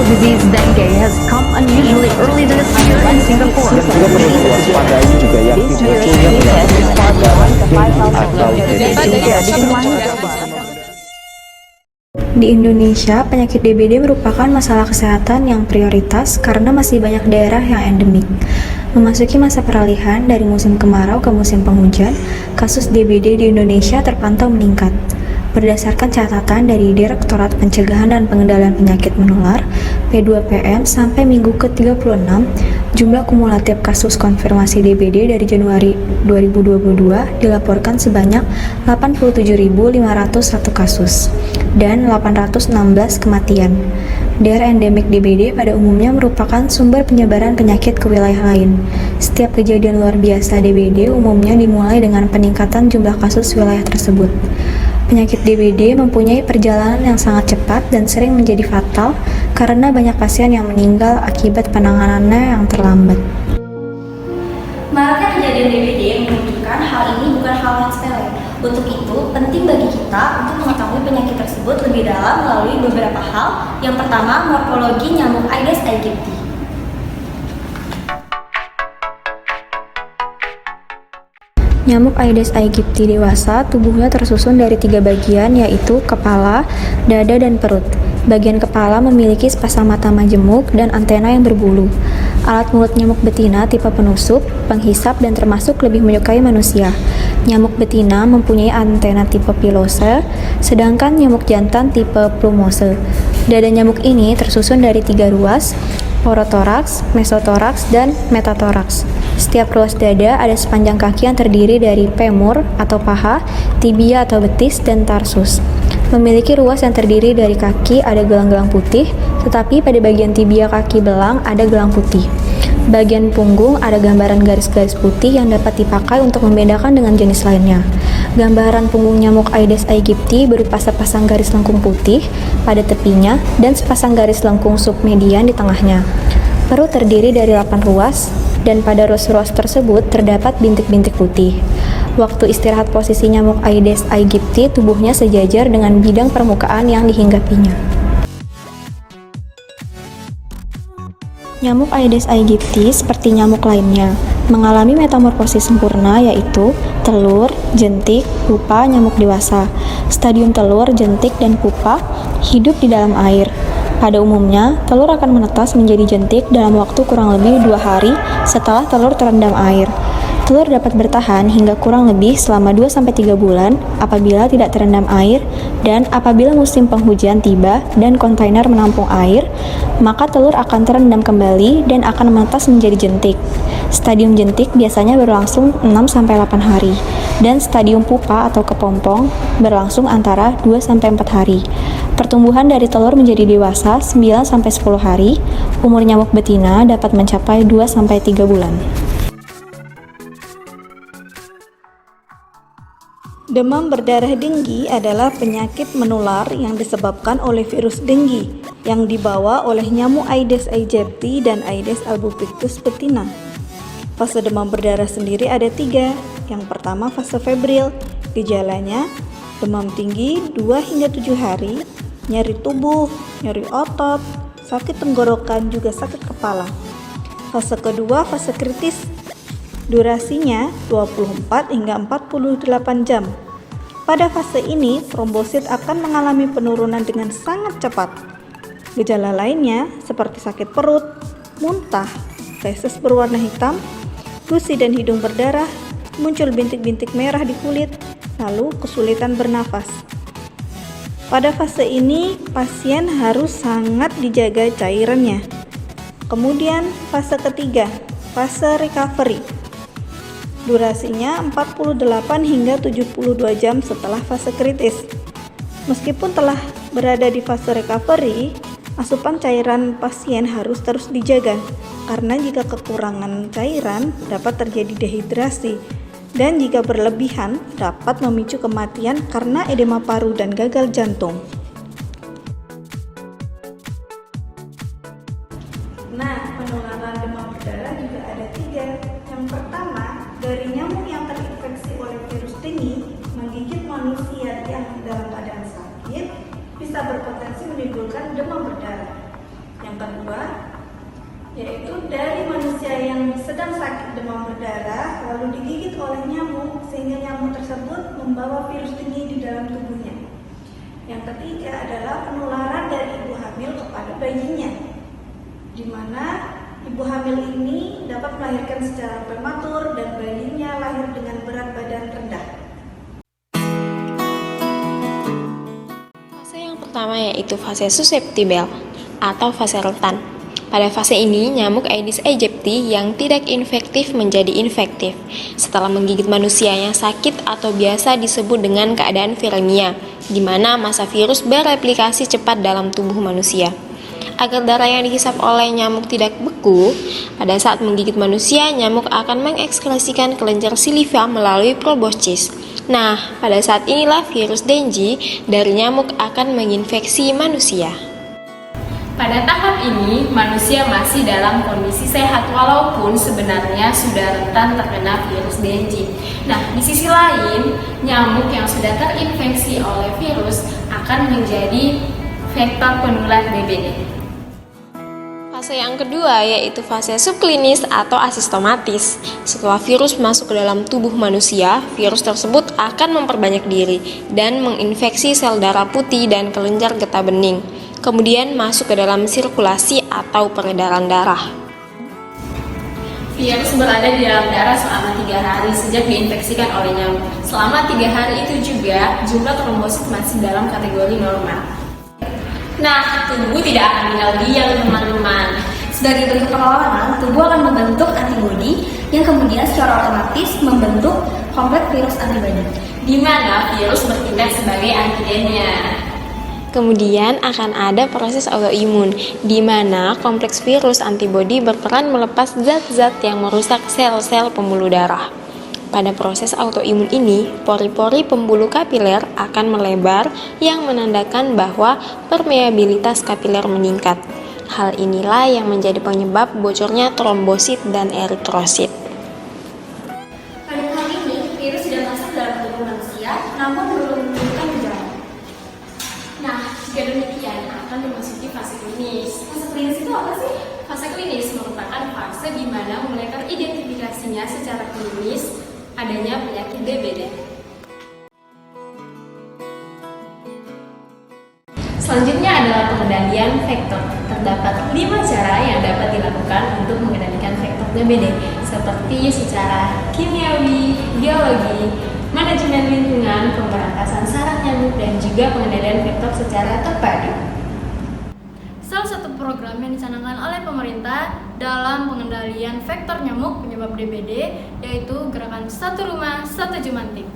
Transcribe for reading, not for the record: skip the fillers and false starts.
disease dengue has come unusually early this year in Singapore. Yang juga perlu diwaspadai juga yakni munculnya penyakit padaran atau Di Indonesia, penyakit DBD merupakan masalah kesehatan yang prioritas karena masih banyak daerah yang endemik. Memasuki masa peralihan dari musim kemarau ke musim penghujan, kasus DBD di Indonesia terpantau meningkat. Berdasarkan catatan dari Direktorat Pencegahan dan Pengendalian Penyakit Menular (P2PM) sampai minggu ke-36, jumlah kumulatif kasus konfirmasi DBD dari Januari 2022 dilaporkan sebanyak 87.501 kasus dan 816 kematian. Daerah endemik DBD pada umumnya merupakan sumber penyebaran penyakit ke wilayah lain. Setiap kejadian luar biasa DBD umumnya dimulai dengan peningkatan jumlah kasus wilayah tersebut. Penyakit DBD mempunyai perjalanan yang sangat cepat dan sering menjadi fatal karena banyak pasien yang meninggal akibat penanganannya yang terlambat. Maraknya kejadian DBD menunjukkan hal ini bukan hal yang sepele. Untuk itu, penting bagi kita untuk mengetahui penyakit tersebut lebih dalam melalui beberapa hal. Yang pertama, morfologi nyamuk Aedes aegypti. Nyamuk Aedes aegypti dewasa tubuhnya tersusun dari 3 bagian, yaitu kepala, dada, dan perut. Bagian kepala memiliki sepasang mata majemuk dan antena yang berbulu. Alat mulut nyamuk betina tipe penusup, penghisap, dan termasuk lebih menyukai manusia. Nyamuk betina mempunyai antena tipe pilose, sedangkan nyamuk jantan tipe plumose. Dada nyamuk ini tersusun dari 3 ruas, porotoraks, mesotoraks, dan metatoraks. Setiap ruas dada ada sepanjang kaki yang terdiri dari femur atau paha, tibia atau betis, dan tarsus. Memiliki ruas yang terdiri dari kaki ada gelang-gelang putih, tetapi pada bagian tibia kaki belang ada gelang putih. Bagian punggung ada gambaran garis-garis putih yang dapat dipakai untuk membedakan dengan jenis lainnya. Gambaran punggung nyamuk Aedes aegypti berupa sepasang garis lengkung putih pada tepinya dan sepasang garis lengkung submedian di tengahnya. Perut terdiri dari 8 ruas, dan pada ruas-ruas tersebut terdapat bintik-bintik putih. Waktu istirahat posisi nyamuk Aedes aegypti tubuhnya sejajar dengan bidang permukaan yang dihinggapinya. Nyamuk Aedes aegypti seperti nyamuk lainnya mengalami metamorfosis sempurna, yaitu telur, jentik, pupa nyamuk dewasa. Stadium telur, jentik, dan pupa hidup di dalam air. Pada umumnya, telur akan menetas menjadi jentik dalam waktu kurang lebih 2 hari setelah telur terendam air. Telur dapat bertahan hingga kurang lebih selama 2-3 bulan apabila tidak terendam air, dan apabila musim penghujan tiba dan kontainer menampung air, maka telur akan terendam kembali dan akan menetas menjadi jentik. Stadium jentik biasanya berlangsung 6-8 hari, dan stadium pupa atau kepompong berlangsung antara 2-4 hari. Pertumbuhan dari telur menjadi dewasa 9-10 hari, umur nyamuk betina dapat mencapai 2-3 bulan. Demam berdarah denggi adalah penyakit menular yang disebabkan oleh virus denggi yang dibawa oleh nyamuk Aedes aegypti dan Aedes albopictus betina. Fase demam berdarah sendiri ada 3. Yang pertama, fase febril. Gejalanya demam tinggi 2-7 hari, nyeri tubuh, nyeri otot, sakit tenggorokan, juga sakit kepala. Fase kedua, fase kritis. Durasinya 24 hingga 48 jam. Pada fase ini, trombosit akan mengalami penurunan dengan sangat cepat. Gejala lainnya seperti sakit perut, muntah, feses berwarna hitam, gusi dan hidung berdarah, muncul bintik-bintik merah di kulit, lalu kesulitan bernafas. Pada fase ini, pasien harus sangat dijaga cairannya. Kemudian fase ketiga, fase recovery. Durasinya 48 hingga 72 jam setelah fase kritis. Meskipun telah berada di fase recovery, asupan cairan pasien harus terus dijaga, karena jika kekurangan cairan dapat terjadi dehidrasi, dan jika berlebihan dapat memicu kematian karena edema paru dan gagal jantung. Nah, penularan demam berdarah juga ada 3. Yang pertama, dari nyamuk yang terinfeksi oleh virus denggi menggigit manusia yang dalam keadaan sakit bisa berpotensi menimbulkan demam berdarah. Yang kedua, yaitu dari manusia yang sedang sakit demam berdarah lalu digigit oleh nyamuk sehingga nyamuk tersebut membawa virus denggi di dalam tubuhnya. Yang ketiga adalah penularan dari ibu hamil kepada bayinya, di mana ibu hamil ini dapat melahirkan secara prematur dan bayinya lahir dengan berat badan rendah. Fase yang pertama yaitu fase susceptible atau fase rentan. Pada fase ini, nyamuk Aedes aegypti yang tidak infektif menjadi infektif setelah menggigit manusia yang sakit atau biasa disebut dengan keadaan viremia, di mana massa virus bereplikasi cepat dalam tubuh manusia. Agar darah yang dihisap oleh nyamuk tidak beku, pada saat menggigit manusia, nyamuk akan mengekskresikan kelenjar siliva melalui proboscis. Nah, pada saat inilah virus Dengue dari nyamuk akan menginfeksi manusia. Pada tahap ini, manusia masih dalam kondisi sehat walaupun sebenarnya sudah rentan terkena virus Dengue. Nah, di sisi lain, nyamuk yang sudah terinfeksi oleh virus akan menjadi vektor penular DBD. Fase yang kedua yaitu fase subklinis atau asistomatis. Setelah virus masuk ke dalam tubuh manusia, virus tersebut akan memperbanyak diri dan menginfeksi sel darah putih dan kelenjar getah bening. Kemudian masuk ke dalam sirkulasi atau peredaran darah. Virus berada di dalam darah selama 3 hari sejak diinfeksikan oleh nyamuk. Selama 3 hari itu juga, jumlah trombosit masih dalam kategori normal. Nah, tubuh tidak akan tinggal diam, teman-teman. Sebagai bentuk perlawanan, tubuh akan membentuk antibodi yang kemudian secara otomatis membentuk kompleks virus antibodi, di mana virus bertindak sebagai antigennya. Kemudian akan ada proses autoimun, di mana kompleks virus antibodi berperan melepas zat-zat yang merusak sel-sel pembuluh darah. Pada proses autoimun ini, pori-pori pembuluh kapiler akan melebar yang menandakan bahwa permeabilitas kapiler meningkat. Hal inilah yang menjadi penyebab bocornya trombosit dan eritrosit. Pada tahap ini, virus sudah masuk dalam tubuh manusia, namun belum menunjukkan gejala. Nah, jika demikian akan memasuki fase klinis. Fase klinis itu apa sih? Fase klinis merupakan fase di mana mulai teridentifikasinya secara klinis adanya penyakit DBD. Selanjutnya adalah pengendalian vektor. Terdapat 5 cara yang dapat dilakukan untuk mengendalikan vektor DBD, seperti secara kimiawi, biologi, manajemen lingkungan, pemberantasan sarang nyamuk, dan juga pengendalian vektor secara terpadu. Salah satu program yang dicanangkan oleh pemerintah dalam pengendalian vektor nyamuk penyebab DBD yaitu gerakan Satu Rumah Satu Jumantik.